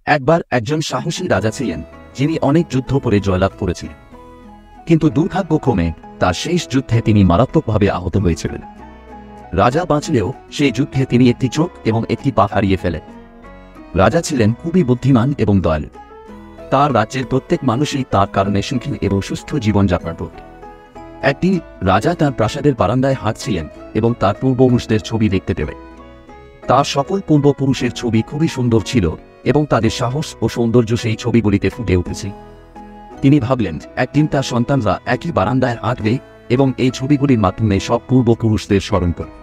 একবার একজন সাহসী রাজা ছিলেন যিনি অনেক যুদ্ধ করে জয়লাভ করেছিলেন, কিন্তু দুর্ভাগ্যক্রমে তার শেষ যুদ্ধে তিনি মারাত্মকভাবে আহত হয়েছিলেন। রাজা বাঁচলেও সেই যুদ্ধে তিনি একটি চোখ এবং একটি পা হারিয়ে ফেলেন। রাজা ছিলেন খুবই বুদ্ধিমান এবং দয়ালু। তার রাজ্যের প্রত্যেক মানুষই তার কারণে সুখী এবং সুস্থ জীবনযাপন করত। একদিন রাজা তার প্রাসাদের বারান্দায় হাঁটছিলেন এবং তার পূর্বপুরুষদের ছবি দেখতে পেলেন। তার সকল পূর্বপুরুষের ছবি খুবই সুন্দর ছিল এবং তাদের সাহস ও সৌন্দর্য সেই ছবিগুলিতে ফুটে উঠেছে। তিনি ভাবলেন একদিন তার সন্তানরা একই বারান্দায় হাঁটবে এবং এই ছবিগুলির মাধ্যমে সব পূর্বপুরুষদের স্মরণ করবে।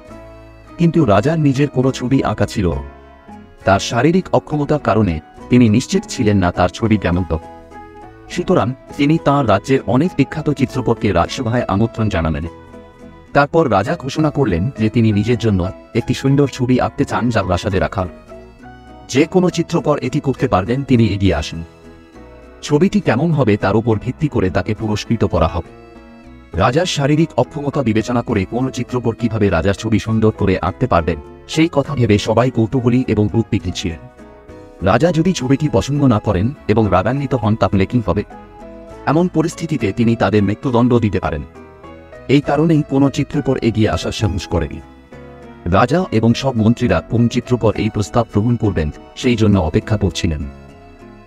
কিন্তু রাজার নিজের কোনো ছবি আঁকা ছিল না। তার শারীরিক অক্ষমতার কারণে তিনি নিশ্চিত ছিলেন না তার ছবি কেমন হবে। সুতরাং তিনি তাঁর রাজ্যের অনেক বিখ্যাত চিত্রকরকে রাজসভায় আমন্ত্রণ জানালেন। তারপর রাজা ঘোষণা করলেন যে তিনি নিজের জন্য একটি সুন্দর ছবি আঁকতে চান যা প্রাসাদে রাখা। যে কোনো চিত্রকর এটি করতে পারবেন, তিনি এগিয়ে আসেন। ছবিটি কেমন হবে তার উপর ভিত্তি করে তাকে পুরস্কৃত করা হবে। রাজার শারীরিক অক্ষমতা বিবেচনা করে কোন চিত্রকর কিভাবে রাজার ছবি সুন্দর করে আঁকতে পারবেন সেই কথা ভেবে সবাই কৌতূহলী এবং উদ্বিগ্ন ছিলেন। রাজা যদি ছবিটি পছন্দ না করেন এবং রাগান্বিত হন তাহলে কি হবে? এমন পরিস্থিতিতে তিনি তাদের মৃত্যুদণ্ড দিতে পারেন। এই কারণেই কোনো চিত্রকর এগিয়ে আসার সাহস করেনি। রাজা এবং সব মন্ত্রীরা কোন চিত্রকর এই প্রস্তাব গ্রহণ করবেন সেই জন্য অপেক্ষা করছিলেন।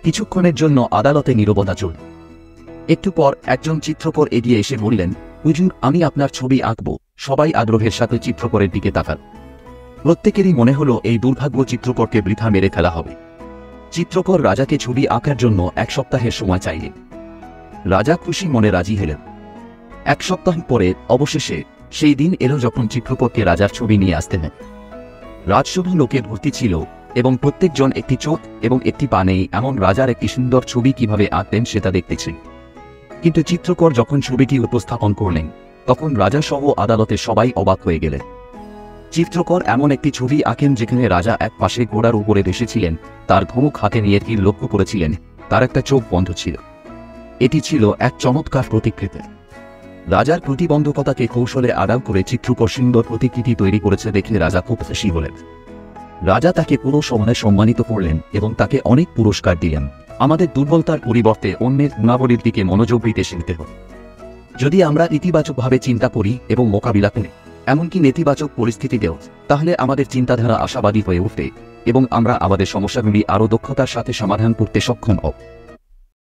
কিছুক্ষণের জন্য আদালতে নীরবতা চলল। একটু পর একজন চিত্রকর এগিয়ে এসে বললেন, হুজুর, আমি আপনার ছবি আঁকব। সবাই আগ্রহের সাথে চিত্রকরের দিকে তাকাল। প্রত্যেকেরই মনে হলো এই দুর্ভাগ্য চিত্রকরকে বৃথা মেরে ফেলা হবে। চিত্রকর রাজাকে ছবি আঁকার জন্য 1 সপ্তাহের সময় চাইলেন। রাজা খুশি মনে রাজি হলেন। 1 সপ্তাহ পরে অবশেষে সেই দিন এলো যখন চিত্রকরকে রাজার ছবি নিয়ে আসতে হয়। রাজসভা লোকে ভর্তি ছিল এবং প্রত্যেকজন একটি চোখ এবং একটি পা নেই এমন রাজার একটি সুন্দর ছবি কিভাবে আঁকতেন সেটা দেখতেছেন। কিন্তু চিত্রকর যখন ছবিটি উপস্থাপন করলেন তখন রাজা সহ আদালতে সবাই অবাক হয়ে গেলেন। চিত্রকর এমন একটি ছবি আঁকেন যেখানে রাজা এক পাশে ঘোড়ার উপরে বসেছিলেন, তার ধনুক হাতে নিয়ে তীর লক্ষ্য করেছিলেন, তার একটা চোখ বন্ধ ছিল। এটি ছিল এক চমৎকার প্রতিকৃতি। রাজার প্রতিবন্ধকতাকে কৌশলে আড়াল করে চিত্রকর সুন্দর প্রতিকৃতি তৈরি করেছে দেখে রাজা খুব খুশি হলেন। রাজা তাকে পুরো সময়ে সম্মানিত করলেন এবং তাকে অনেক পুরস্কার দিলেন। আমাদের দুর্বলতার পরিবর্তে অন্যের গুণাবলীর দিকে মনোযোগ দিতে শিখতে হবে। যদি আমরা ইতিবাচকভাবে চিন্তা করি এবং মোকাবিলা করি, এমনকি নেতিবাচক পরিস্থিতিতেও, তাহলে আমাদের চিন্তাধারা আশাবাদী হয়ে উঠবে এবং আমরা আমাদের সমস্যাগুলি আরও দক্ষতার সাথে সমাধান করতে সক্ষম হব।